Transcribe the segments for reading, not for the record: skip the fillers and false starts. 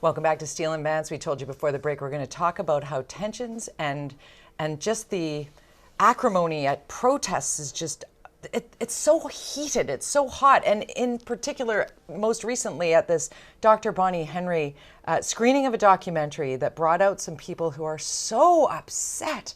Welcome back to Steel and Vance. We told you before the break we're going to talk about how tensions and just the acrimony at protests is just it's so heated, it's so hot, and in particular, most recently at this Dr. Bonnie Henry screening of a documentary that brought out some people who are so upset.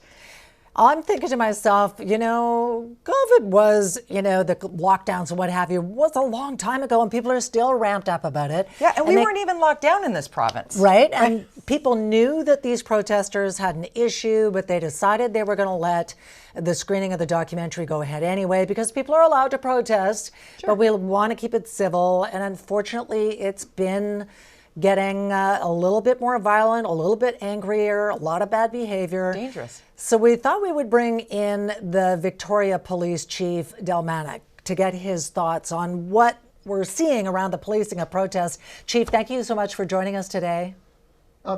I'm thinking to myself, COVID was, the lockdowns and what have you, was a long time ago, and people are still ramped up about it. Yeah, and we weren't even locked down in this province. Right, and people knew that these protesters had an issue, but they decided they were going to let the screening of the documentary go ahead anyway, because people are allowed to protest, but we want to keep it civil, and unfortunately, it's been getting a little bit more violent, a little bit angrier, a lot of bad behavior. Dangerous. So we thought we would bring in the Victoria Police Chief, Del Manick, to get his thoughts on what we're seeing around the policing of protests. Chief, thank you so much for joining us today.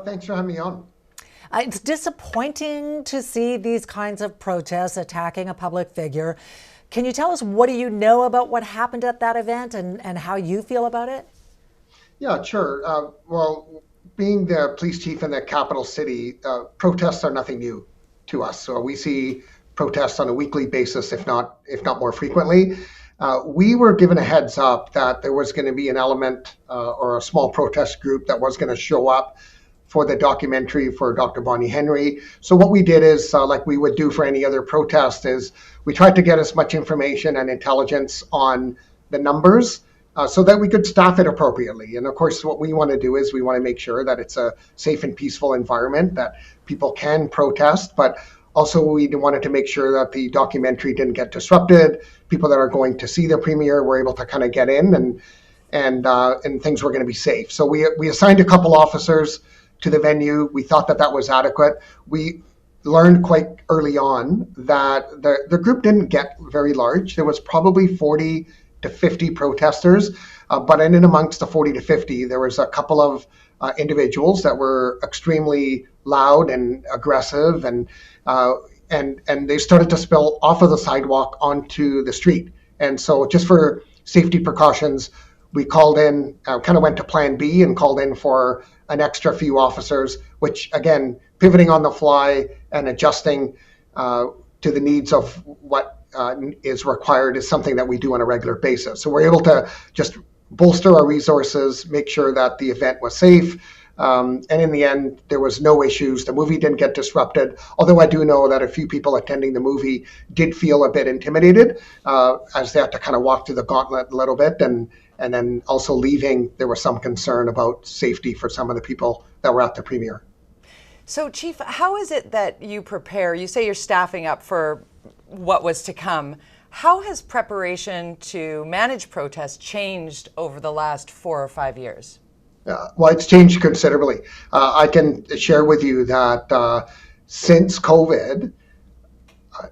Thanks for having me on. It's disappointing to see these kinds of protests attacking a public figure. Can you tell us, what do you know about what happened at that event and how you feel about it? Yeah, sure. Well, being the police chief in the capital city, protests are nothing new to us. So we see protests on a weekly basis, if not more frequently. We were given a heads up that there was going to be an element or a small protest group that was going to show up for the documentary for Dr. Bonnie Henry. So what we did is, like we would do for any other protest, is we tried to get as much information and intelligence on the numbers so that we could staff it appropriately. And of course, what we want to do is we want to make sure that it's a safe and peaceful environment, that people can protest, but also we wanted to make sure that the documentary didn't get disrupted. People that are going to see the premiere were able to kind of get in and things were going to be safe. So we assigned a couple officers to the venue. We thought that was adequate. We learned quite early on that the group didn't get very large. There was probably 40 to 50 protesters, but in and amongst the 40 to 50, there was a couple of individuals that were extremely loud and aggressive, and they started to spill off of the sidewalk onto the street. And so, just for safety precautions, we called in, kind of went to Plan B and called in for an extra few officers, which again, pivoting on the fly and adjusting to the needs of what is required is something that we do on a regular basis. So we're able to just bolster our resources, make sure that the event was safe. And in the end, there was no issues. The movie didn't get disrupted, although I do know that a few people attending the movie did feel a bit intimidated as they had to kind of walk through the gauntlet a little bit. And then also leaving, there was some concern about safety for some of the people that were at the premiere. So, Chief, how is it that you prepare? You say you're staffing up for what was to come. How has preparation to manage protests changed over the last 4 or 5 years? Well, it's changed considerably. I can share with you that since COVID,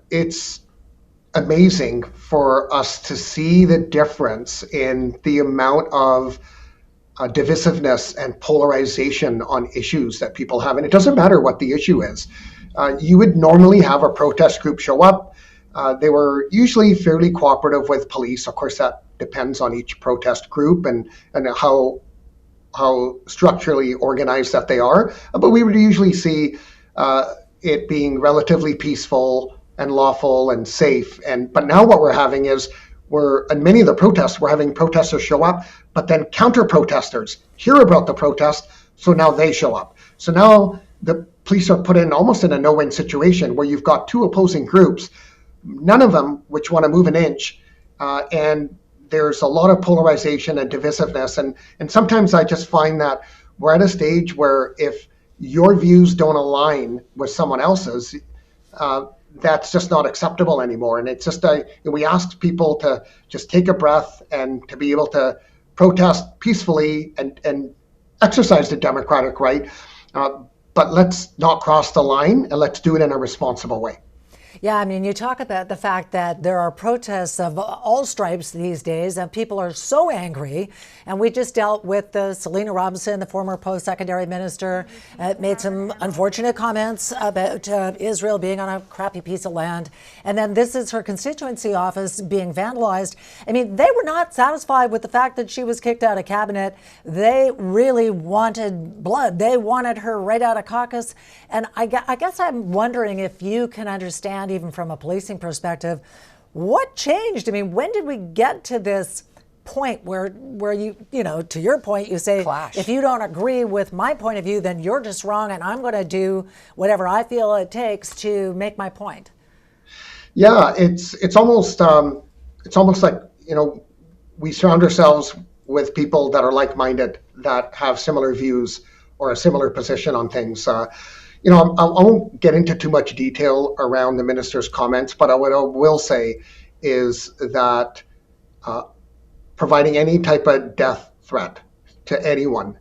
it's amazing for us to see the difference in the amount of divisiveness and polarization on issues that people have. And it doesn't matter what the issue is. You would normally have a protest group show up. They were usually fairly cooperative with police. Of course, that depends on each protest group and how structurally organized that they are. But we would usually see it being relatively peaceful and lawful and safe. But now what we're having is in many of the protests, we're having protesters show up, but then counter-protesters hear about the protest, so now they show up. So now the police are put in almost in a no-win situation where you've got two opposing groups, none of them which want to move an inch, and there's a lot of polarization and divisiveness. And sometimes I just find that we're at a stage where if your views don't align with someone else's, that's just not acceptable anymore. And it's just, we ask people to just take a breath and to be able to protest peacefully and exercise the democratic right. But let's not cross the line, and let's do it in a responsible way. Yeah, I mean, you talk about the fact that there are protests of all stripes these days, and people are so angry. And we just dealt with Selena Robinson, the former post-secondary minister, made some unfortunate comments about Israel being on a crappy piece of land. And then this is her constituency office being vandalized. I mean, they were not satisfied with the fact that she was kicked out of cabinet. They really wanted blood. They wanted her right out of caucus. And I guess I'm wondering if you can understand, even from a policing perspective, what changed? I mean, when did we get to this point where you know, to your point, you say, clash. If you don't agree with my point of view, then you're just wrong, and I'm going to do whatever I feel it takes to make my point. Yeah, it's almost like, you know, we surround ourselves with people that are like-minded, that have similar views or a similar position on things. You know, I won't get into too much detail around the minister's comments, but what I will say is that providing any type of death threat to anyone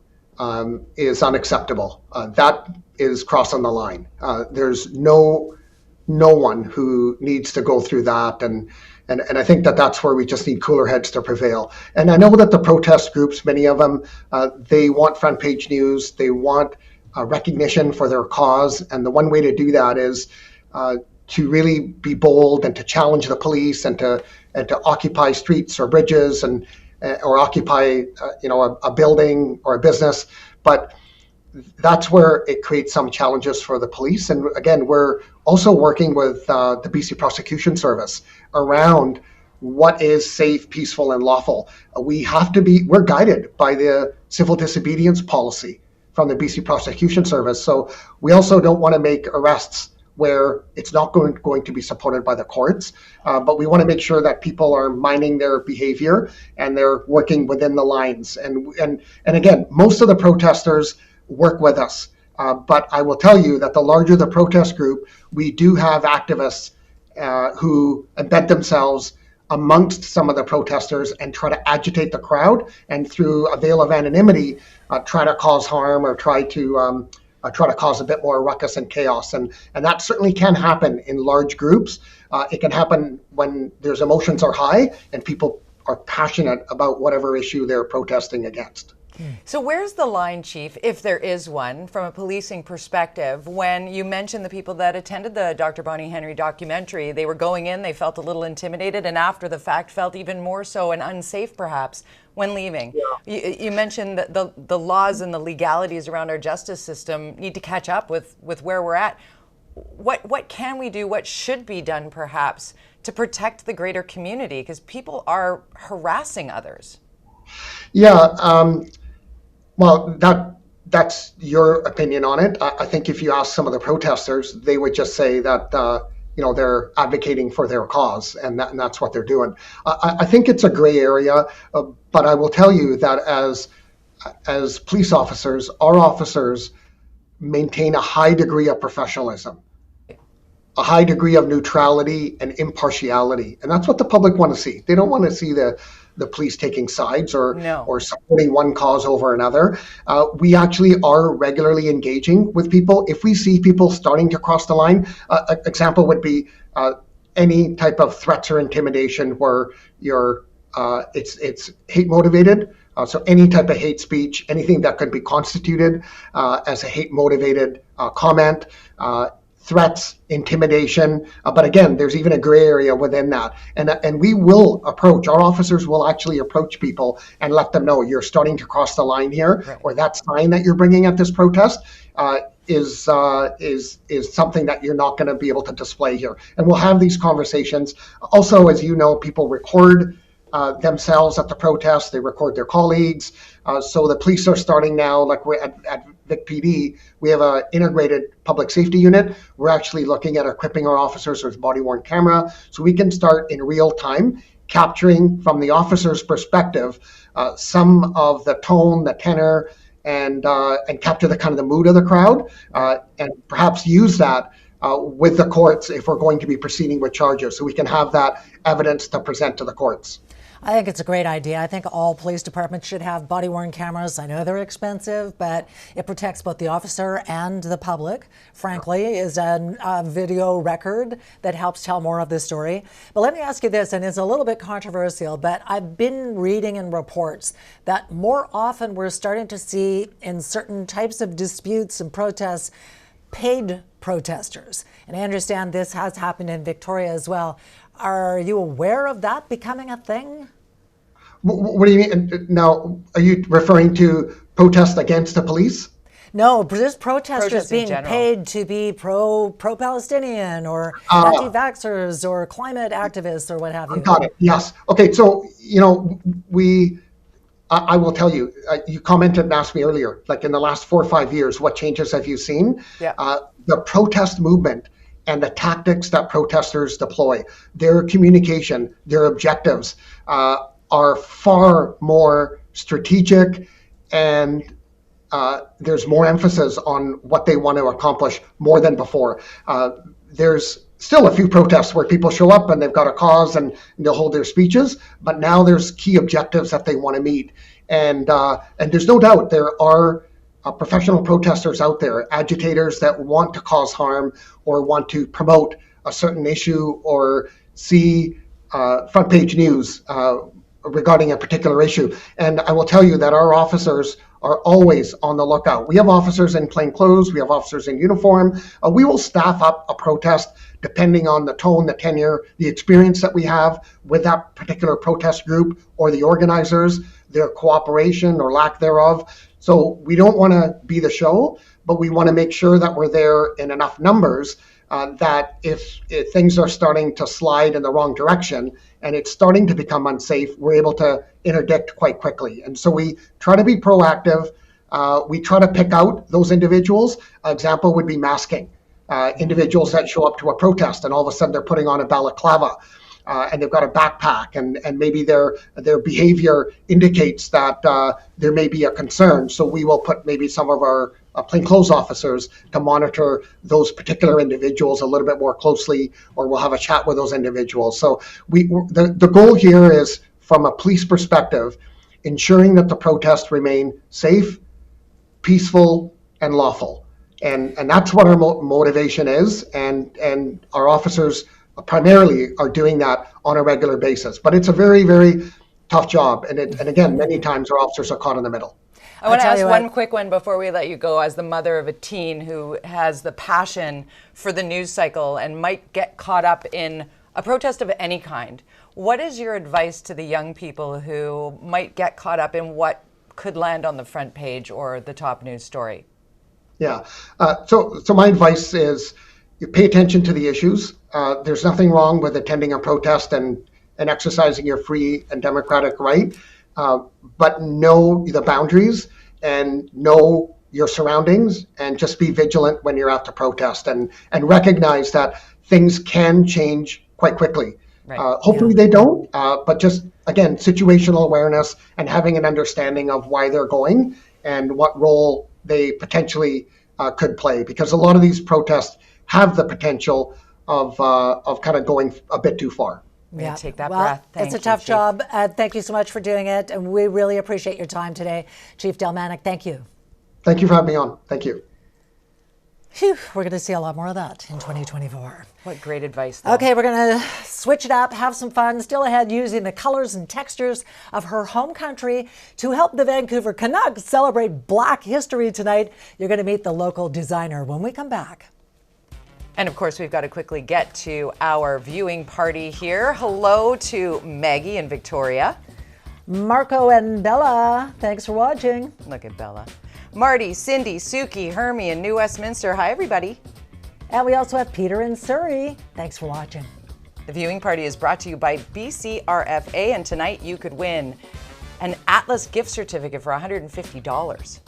is unacceptable. That is crossing the line. There's no one who needs to go through that, and I think that that's where we just need cooler heads to prevail. And I know that the protest groups, many of them, they want front page news, they want recognition for their cause, and the one way to do that is to really be bold and to challenge the police and to occupy streets or bridges and or occupy you know, a building or a business. But that's where it creates some challenges for the police. And again, we're also working with the BC Prosecution Service around what is safe, peaceful, and lawful. We're guided by the civil disobedience policy from the BC Prosecution Service. So we also don't want to make arrests where it's not going to be supported by the courts, but we want to make sure that people are minding their behavior and they're working within the lines. And again, most of the protesters work with us, but I will tell you that the larger the protest group, we do have activists who embed themselves amongst some of the protesters and try to agitate the crowd, and through a veil of anonymity, try to cause harm or try to cause a bit more ruckus and chaos. And that certainly can happen in large groups. It can happen when there's emotions are high and people are passionate about whatever issue they're protesting against. So where's the line, Chief, if there is one, from a policing perspective, when you mentioned the people that attended the Dr. Bonnie Henry documentary? They were going in, they felt a little intimidated, and after the fact felt even more so and unsafe perhaps when leaving. Yeah. You mentioned that the laws and the legalities around our justice system need to catch up with where we're at. What can we do, what should be done perhaps to protect the greater community? Because people are harassing others. Yeah, well, that's your opinion on it. I think if you ask some of the protesters, they would just say that you know, they're advocating for their cause, and that's what they're doing. I think it's a gray area, but I will tell you that as police officers, our officers maintain a high degree of professionalism, a high degree of neutrality and impartiality, and that's what the public want to see. They don't want to see the police taking sides or supporting one cause over another. We actually are regularly engaging with people. If we see people starting to cross the line, an example would be any type of threats or intimidation where it's hate motivated. So any type of hate speech, anything that could be constituted as a hate motivated comment, threats, intimidation, but again, there's even a gray area within that. And we will approach, our officers will actually approach people and let them know you're starting to cross the line here, right, or that sign that you're bringing at this protest is something that you're not going to be able to display here. And we'll have these conversations. Also, as you know, people record themselves at the protest, they record their colleagues. So the police are starting now, like we're at Vic PD, we have an integrated public safety unit. We're actually looking at equipping our officers with body-worn camera, so we can start in real time capturing from the officer's perspective some of the tone, the tenor, and capture the kind of the mood of the crowd, and perhaps use that with the courts if we're going to be proceeding with charges, so we can have that evidence to present to the courts. I think it's a great idea. I think all police departments should have body-worn cameras. I know they're expensive, but it protects both the officer and the public. Frankly, is a video record that helps tell more of the story. But let me ask you this, and it's a little bit controversial, but I've been reading in reports that more often we're starting to see in certain types of disputes and protests paid protesters. And I understand this has happened in Victoria as well. Are you aware of that becoming a thing? What do you mean? Now, are you referring to protests against the police? No, just protesters Protests in being general. paid to be pro-Palestinian or anti-vaxxers or climate activists or what have you. Got it. Yes. Okay. So, I will tell you, you commented and asked me earlier, like in the last 4 or 5 years, what changes have you seen? Yeah. The protest movement and the tactics that protesters deploy, their communication, their objectives are far more strategic, and there's more emphasis on what they want to accomplish more than before. There's still a few protests where people show up and they've got a cause and they'll hold their speeches, but now there's key objectives that they want to meet. And there's no doubt there are professional protesters out there, agitators that want to cause harm or want to promote a certain issue or see front page news regarding a particular issue. And I will tell you that our officers are always on the lookout. We have officers in plain clothes, we have officers in uniform. We will staff up a protest depending on the tone, the tenure, the experience that we have with that particular protest group or the organizers, their cooperation or lack thereof. So we don't want to be the show, but we want to make sure that we're there in enough numbers that if things are starting to slide in the wrong direction and it's starting to become unsafe, we're able to interdict quite quickly. And so we try to be proactive. We try to pick out those individuals. An example would be masking. Individuals that show up to a protest and all of a sudden they're putting on a balaclava and they've got a backpack and maybe their behavior indicates that there may be a concern. So we will put maybe some of our plainclothes officers to monitor those particular individuals a little bit more closely, or we'll have a chat with those individuals. So the goal here is, from a police perspective, ensuring that the protests remain safe, peaceful, and lawful. And that's what our motivation is. And our officers primarily are doing that on a regular basis. But it's a very, very tough job. And again, many times our officers are caught in the middle. I want to ask one quick one before we let you go. As the mother of a teen who has the passion for the news cycle and might get caught up in a protest of any kind, what is your advice to the young people who might get caught up in what could land on the front page or the top news story? Yeah. So my advice is you pay attention to the issues. There's nothing wrong with attending a protest and exercising your free and democratic right, but know the boundaries and know your surroundings, and just be vigilant when you're out to protest and recognize that things can change quite quickly. Right. Hopefully they don't, but just, again, situational awareness and having an understanding of why they're going and what role they potentially could play, because a lot of these protests have the potential of kind of going a bit too far. Yeah, take that breath. It's a tough job. Thank you so much for doing it, and we really appreciate your time today, Chief Delmanic. Thank you. Thank you for having me on. Thank you. Phew, we're going to see a lot more of that in 2024. What great advice, though. Okay, we're going to switch it up, have some fun. Still ahead, using the colors and textures of her home country to help the Vancouver Canucks celebrate Black History tonight. You're going to meet the local designer when we come back. And of course, we've got to quickly get to our viewing party here. Hello to Maggie in Victoria. Marco and Bella, thanks for watching. Look at Bella. Marty, Cindy, Suki, Hermie in New Westminster. Hi, everybody. And we also have Peter in Surrey. Thanks for watching. The viewing party is brought to you by BCRFA, and tonight you could win an Atlas gift certificate for $150.